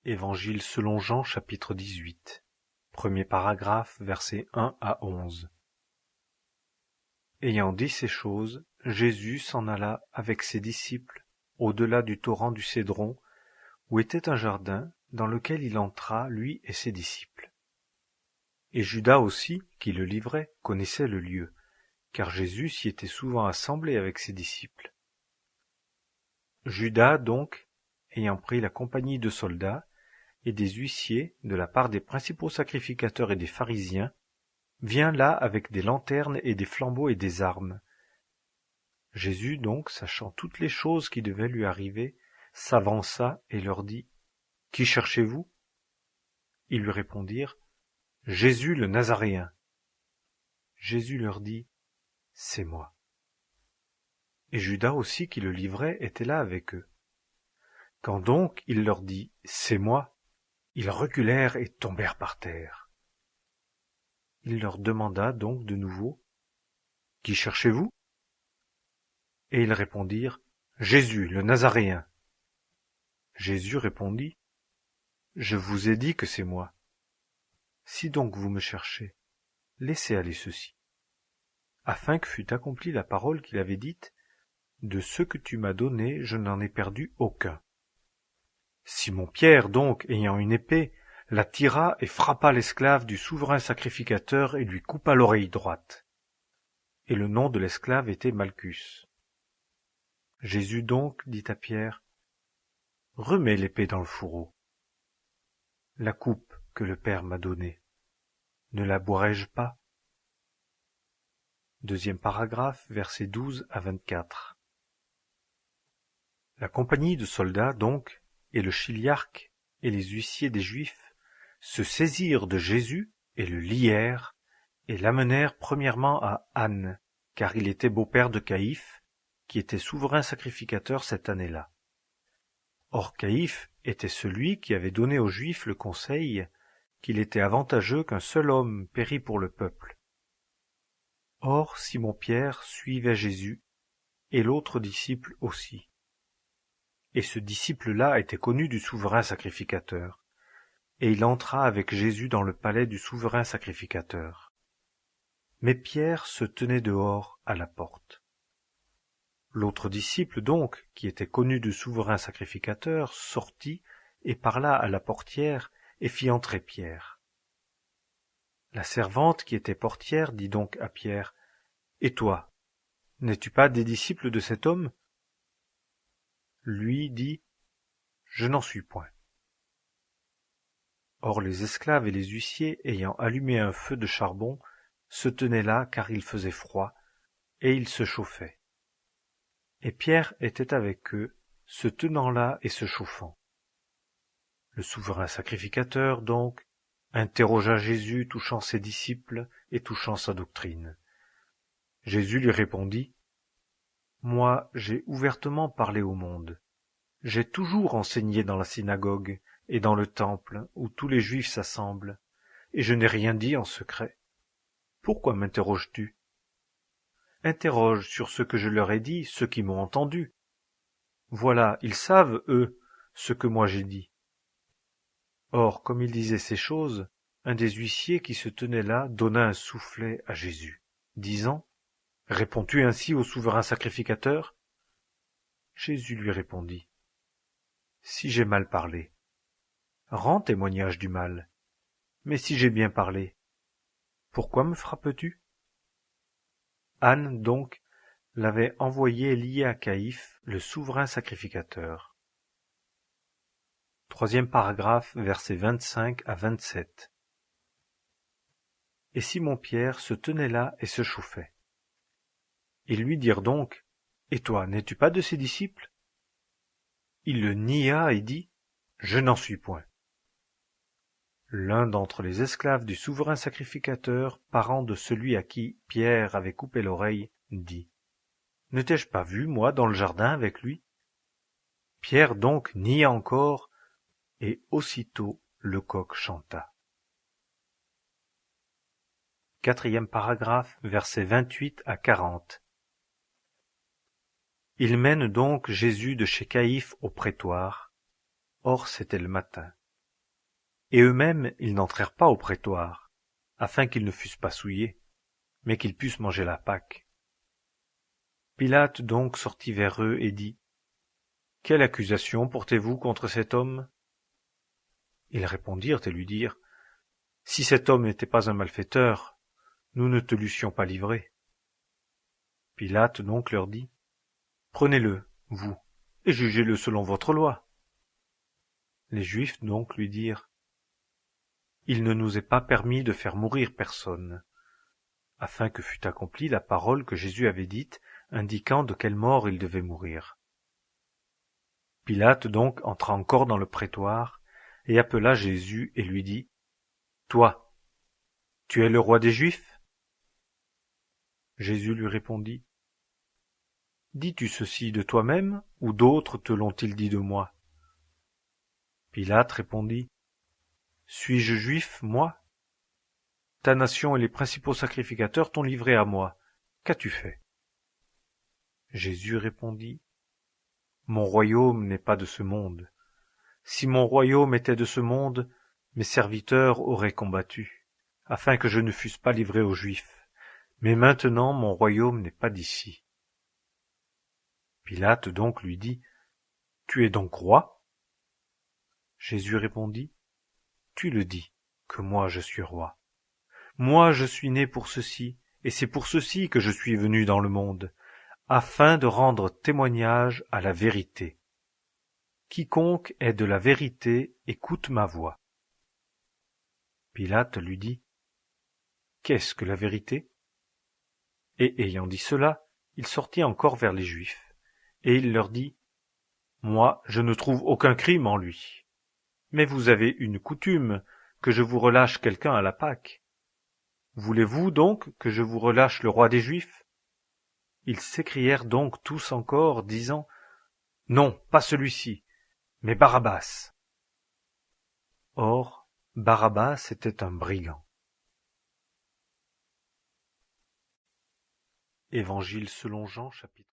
Évangile selon Jean chapitre 18. Premier paragraphe, versets 1 à 11. Ayant dit ces choses, Jésus s'en alla avec ses disciples au-delà du torrent du Cédron, où était un jardin, dans lequel il entra, lui et ses disciples. Et Judas aussi, qui le livrait, connaissait le lieu, car Jésus s'y était souvent assemblé avec ses disciples. Judas donc, ayant pris la compagnie de soldats et des huissiers de la part des principaux sacrificateurs et des pharisiens, vient là avec des lanternes et des flambeaux et des armes. Jésus donc, sachant toutes les choses qui devaient lui arriver, s'avança et leur dit : « Qui cherchez-vous ? » Ils lui répondirent : « Jésus le Nazaréen. » Jésus leur dit : « C'est moi. » Et Judas aussi qui le livrait était là avec eux. Quand donc il leur dit : « C'est moi », ils reculèrent et tombèrent par terre. Il leur demanda donc de nouveau : « Qui cherchez-vous ? » Et ils répondirent : « Jésus, le Nazaréen. » Jésus répondit : « Je vous ai dit que c'est moi. Si donc vous me cherchez, laissez aller ceci, afin que fût accomplie la parole qu'il avait dite : de ce que tu m'as donné, je n'en ai perdu aucun. Simon-Pierre donc, ayant une épée, la tira et frappa l'esclave du souverain sacrificateur et lui coupa l'oreille droite. Et le nom de l'esclave était Malchus. Jésus donc dit à Pierre : « Remets l'épée dans le fourreau. La coupe que le Père m'a donnée, ne la boirai-je pas ?» Deuxième paragraphe, versets 12 à 24. La compagnie de soldats, donc, et le chiliarque et les huissiers des Juifs se saisirent de Jésus et le lièrent et l'amenèrent premièrement à Anne, car il était beau-père de Caïphe, qui était souverain sacrificateur cette année-là. Or Caïphe était celui qui avait donné aux Juifs le conseil qu'il était avantageux qu'un seul homme pérît pour le peuple. Or Simon-Pierre suivait Jésus, et l'autre disciple aussi. Et ce disciple-là était connu du souverain sacrificateur, et il entra avec Jésus dans le palais du souverain sacrificateur. Mais Pierre se tenait dehors à la porte. L'autre disciple donc, qui était connu du souverain sacrificateur, sortit et parla à la portière et fit entrer Pierre. La servante qui était portière dit donc à Pierre : « Et toi, n'es-tu pas des disciples de cet homme ? » Lui dit : « Je n'en suis point. » Or les esclaves et les huissiers, ayant allumé un feu de charbon, se tenaient là car il faisait froid, et ils se chauffaient. Et Pierre était avec eux, se tenant là et se chauffant. Le souverain sacrificateur, donc, interrogea Jésus touchant ses disciples et touchant sa doctrine. Jésus lui répondit : « Moi, j'ai ouvertement parlé au monde. J'ai toujours enseigné dans la synagogue et dans le temple où tous les Juifs s'assemblent, et je n'ai rien dit en secret. Pourquoi m'interroges-tu ? Interroge sur ce que je leur ai dit ceux qui m'ont entendu. Voilà, ils savent, eux, ce que moi j'ai dit. » Or, comme il disait ces choses, un des huissiers qui se tenait là donna un soufflet à Jésus, disant : « Réponds-tu ainsi au souverain sacrificateur ? » Jésus lui répondit : « Si j'ai mal parlé, rends témoignage du mal. Mais si j'ai bien parlé, pourquoi me frappes-tu ? » Anne, donc, l'avait envoyé lié à Caïphe, le souverain sacrificateur. Troisième paragraphe, versets 25 à 27. Et Simon-Pierre se tenait là et se chauffait. Ils lui dirent donc : « Et toi, n'es-tu pas de ses disciples ? » Il le nia et dit : « Je n'en suis point. » L'un d'entre les esclaves du souverain sacrificateur, parent de celui à qui Pierre avait coupé l'oreille, dit : « Ne t'ai-je pas vu, moi, dans le jardin avec lui ? » Pierre donc nia encore, et aussitôt le coq chanta. Quatrième paragraphe, versets 28 à 40. Il mène donc Jésus de chez Caïphe au prétoire. Or c'était le matin. et eux-mêmes ils n'entrèrent pas au prétoire, afin qu'ils ne fussent pas souillés, mais qu'ils pussent manger la Pâque. Pilate donc sortit vers eux et dit: « Quelle accusation portez-vous contre cet homme ?» Ils répondirent et lui dirent: « Si cet homme n'était pas un malfaiteur, nous ne te l'eussions pas livré. » Pilate donc leur dit: « Prenez-le, vous, et jugez-le selon votre loi. » Les Juifs donc lui dirent: « Il ne nous est pas permis de faire mourir personne, afin que fût accomplie la parole que Jésus avait dite, indiquant de quelle mort il devait mourir. » Pilate donc entra encore dans le prétoire, et appela Jésus et lui dit: « Toi, tu es le roi des Juifs ?» Jésus lui répondit: « Dis-tu ceci de toi-même, ou d'autres te l'ont-ils dit de moi ?» Pilate répondit: « Suis-je juif, moi? Ta nation et les principaux sacrificateurs t'ont livré à moi. Qu'as-tu fait? » Jésus répondit: « Mon royaume n'est pas de ce monde. Si mon royaume était de ce monde, mes serviteurs auraient combattu, afin que je ne fusse pas livré aux Juifs. Mais maintenant mon royaume n'est pas d'ici. » Pilate donc lui dit: « Tu es donc roi? » Jésus répondit: « Tu le dis, que moi je suis roi. Moi je suis né pour ceci, et c'est pour ceci que je suis venu dans le monde, afin de rendre témoignage à la vérité. Quiconque est de la vérité écoute ma voix. » Pilate lui dit: « Qu'est-ce que la vérité? » Et ayant dit cela, il sortit encore vers les Juifs, et il leur dit: « Moi, je ne trouve aucun crime en lui. Mais vous avez une coutume, que je vous relâche quelqu'un à la Pâque. Voulez-vous donc que je vous relâche le roi des Juifs? » Ils s'écrièrent donc tous encore, disant: « Non, pas celui-ci, mais Barabbas. » Or, Barabbas était un brigand. Évangile selon Jean, chapitre